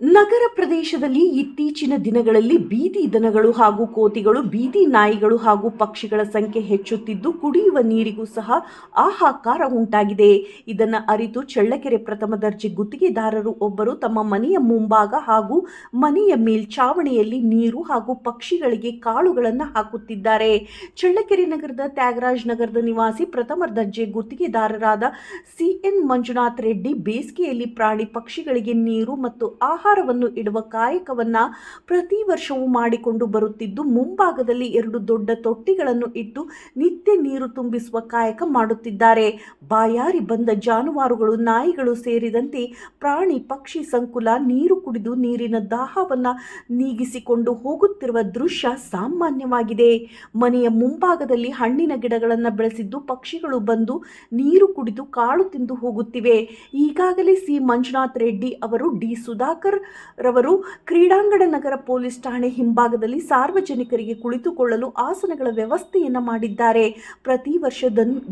ನಗರ ಪ್ರದೇಶದಲ್ಲಿ ಇತ್ತೀಚಿನ ದಿನಗಳಲ್ಲಿ ಬೀದಿ ದನಗಳು ಹಾಗೂ ಕೋತಿಗಳು, ಬೀದಿ ನಾಯಿಗಳು ಹಾಗೂ ಪಕ್ಷಿಗಳ ಸಂಖ್ಯೆ ಹೆಚ್ಚುತ್ತಿದ್ದು ಕುಡಿಯುವ ನೀರಿಗೂ ಸಹ ಹಾಹಾಕಾರ ಉಂಟಾಗಿದೆ. ಇದನ್ನು ಅರಿತು ಚಳ್ಳಕೆರೆ ಪ್ರಥಮ ದರ್ಜೆ ಗುತ್ತಿಗೆದಾರರು ಒಬ್ಬರು ತಮ್ಮ ಮನೆಯ ಮುಂಭಾಗ ಹಾಗೂ ಮನೆಯ ಮೇಲ್ಛಾವಣಿಯಲ್ಲಿ ನೀರು ಹಾಗೂ ಪಕ್ಷಿಗಳಿಗೆ ಕಾಳುಗಳನ್ನು ಹಾಕುತ್ತಿದ್ದಾರೆ. ಚಳ್ಳಕೆರೆ ನಗರದ ತ್ಯಾಗರಾಜ್ ನಗರದ ನಿವಾಸಿ ಪ್ರಥಮ ದರ್ಜೆ ಗುತ್ತಿಗೆದಾರರಾದ CN ಮಂಜುನಾಥ್ ರೆಡ್ಡಿ ಬೇಸಿಗೆಯಲ್ಲಿ ಪ್ರಾಣಿ ಪಕ್ಷಿಗಳಿಗೆ ನೀರು ಮತ್ತು ಆಹಾರವನ್ನು ಇಡುವ ಕಾಯಕವನ್ನ ಪ್ರತಿ ವರ್ಷವೂ ಮಾಡಿಕೊಂಡು ಬರುತ್ತಿದ್ದು, ಮುಂಭಾಗದಲ್ಲಿ 2 ದೊಡ್ಡ ತೊಟ್ಟಿಗಳನ್ನು ಇಟ್ಟು ನಿತ್ಯ ನೀರು ತುಂಬಿಸುವ ಕಾಯಕ ಮಾಡುತ್ತಿದ್ದಾರೆ. ಬಾಯಾರಿ ಬಂದ ಜಾನುವಾರುಗಳು, ನಾಯಿಗಳು ಸೇರಿದಂತೆ ಪ್ರಾಣಿ ಪಕ್ಷಿ ಸಂಕುಲ ನೀರು ಕುಡಿದು ನೀರಿನ ದಾಹವನ್ನ ನೀಗಿಸಿಕೊಂಡು ಹೋಗುತ್ತಿರುವ ದೃಶ್ಯ ಸಾಮಾನ್ಯವಾಗಿದೆ. ಮನೆಯ ಮುಂಭಾಗದಲ್ಲಿ ಹಣ್ಣಿನ ಗಿಡಗಳನ್ನು ಬೆಳೆಸಿದ್ದು ಪಕ್ಷಿಗಳು ಬಂದು ನೀರು ಕುಡಿದು ಕಾಳು ತಿಂದು ಹೋಗುತ್ತಿವೆ. ಈಗಾಗಲೇ ಸಿ ಮಂಜುನಾಥ್ ರೆಡ್ಡಿ ಅವರು ಡಿ ಸುಧಾಕರ್ ರವರು ಕ್ರೀಡಾಂಗಣ ನಗರ ಪೊಲೀಸ್ ಠಾಣೆ ಹಿಂಭಾಗದಲ್ಲಿ ಸಾರ್ವಜನಿಕರಿಗೆ ಕುಳಿತುಕೊಳ್ಳಲು ಆಸನಗಳ ವ್ಯವಸ್ಥೆಯನ್ನು ಮಾಡಿದ್ದಾರೆ. ಪ್ರತಿ ವರ್ಷ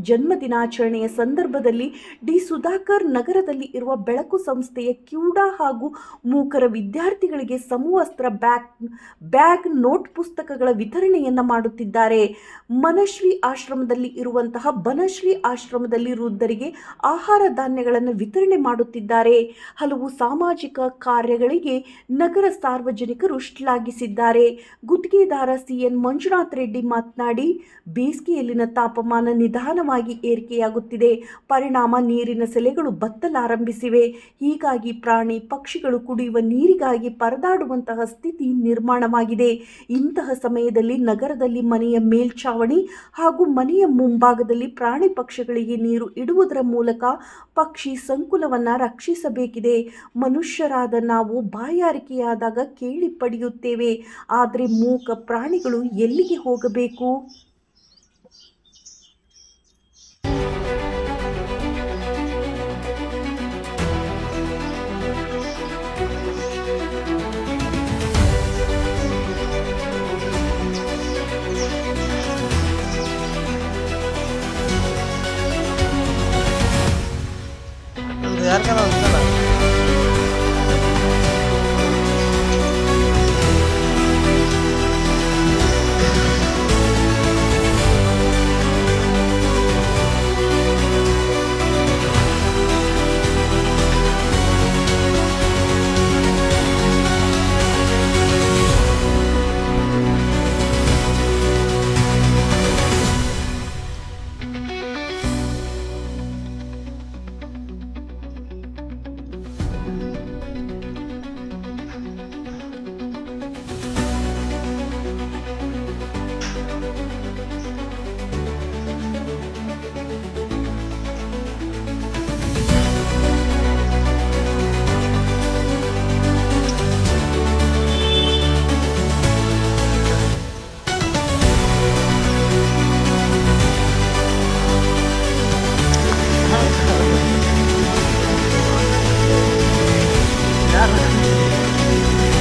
ಜನ್ಮದಿನಾಚರಣೆಯ ಸಂದರ್ಭದಲ್ಲಿ ಡಿ ಸುಧಾಕರ್ ನಗರದಲ್ಲಿ ಇರುವ ಬೆಳಕು ಸಂಸ್ಥೆಯ ಕ್ಯೂಡಾ ಹಾಗೂ ಮೂಕರ ವಿದ್ಯಾರ್ಥಿಗಳಿಗೆ ಸಮವಸ್ತ್ರ, ಬ್ಯಾಗ್, ನೋಟ್ ಪುಸ್ತಕಗಳ ವಿತರಣೆಯನ್ನು ಮಾಡುತ್ತಿದ್ದಾರೆ. ಮನಶ್ರೀ ಆಶ್ರಮದಲ್ಲಿ ಇರುವಂತಹ ಬನಶ್ರೀ ಆಶ್ರಮದಲ್ಲಿ ವೃದ್ಧರಿಗೆ ಆಹಾರ ಧಾನ್ಯಗಳನ್ನು ವಿತರಣೆ ಮಾಡುತ್ತಿದ್ದಾರೆ. ಹಲವು ಸಾಮಾಜಿಕ ಕಾರ್ಯಗಳಿಗೆ ನಗರ ಸಾರ್ವಜನಿಕರು ಶ್ಲಾಘಿಸಿದ್ದಾರೆ. ಗುತ್ತಿಗೆದಾರ CN ಮಂಜುನಾಥ್ ರೆಡ್ಡಿ ಮಾತನಾಡಿ, ಬೇಸಿಗೆಯಲ್ಲಿನ ತಾಪಮಾನ ನಿಧಾನವಾಗಿ ಏರಿಕೆಯಾಗುತ್ತಿದೆ. ಪರಿಣಾಮ ನೀರಿನ ಸೆಲೆಗಳು ಬತ್ತಲಾರಂಭಿಸಿವೆ. ಹೀಗಾಗಿ ಪ್ರಾಣಿ ಪಕ್ಷಿಗಳು ಕುಡಿಯುವ ನೀರಿಗಾಗಿ ಪರದಾಡುವಂತಹ ಸ್ಥಿತಿ ನಿರ್ಮಾಣವಾಗಿದೆ. ಇಂತಹ ಸಮಯದಲ್ಲಿ ನಗರದಲ್ಲಿ ಮನೆಯ ಮೇಲ್ಛಾವಣಿ ಹಾಗೂ ಮನೆಯ ಮುಂಭಾಗದಲ್ಲಿ ಪ್ರಾಣಿ ಪಕ್ಷಿಗಳಿಗೆ ನೀರು ಇಡುವುದರ ಮೂಲಕ ಪಕ್ಷಿ ಸಂಕುಲವನ್ನು ರಕ್ಷಿಸಬೇಕಿದೆ. ಮನುಷ್ಯರಾದ ನಾವು ಬಾಯಾರಿಕೆಯಾದಾಗ ಕೇಳಿ ಪಡೆಯುತ್ತೇವೆ, ಆದರೆ ಮೂಕ ಪ್ರಾಣಿಗಳು ಎಲ್ಲಿಗೆ ಹೋಗಬೇಕು?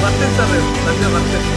ಬರ್ತೀನಿ ಸರ್, ಸಂಜೆ ಬರ್ತೀನಿ.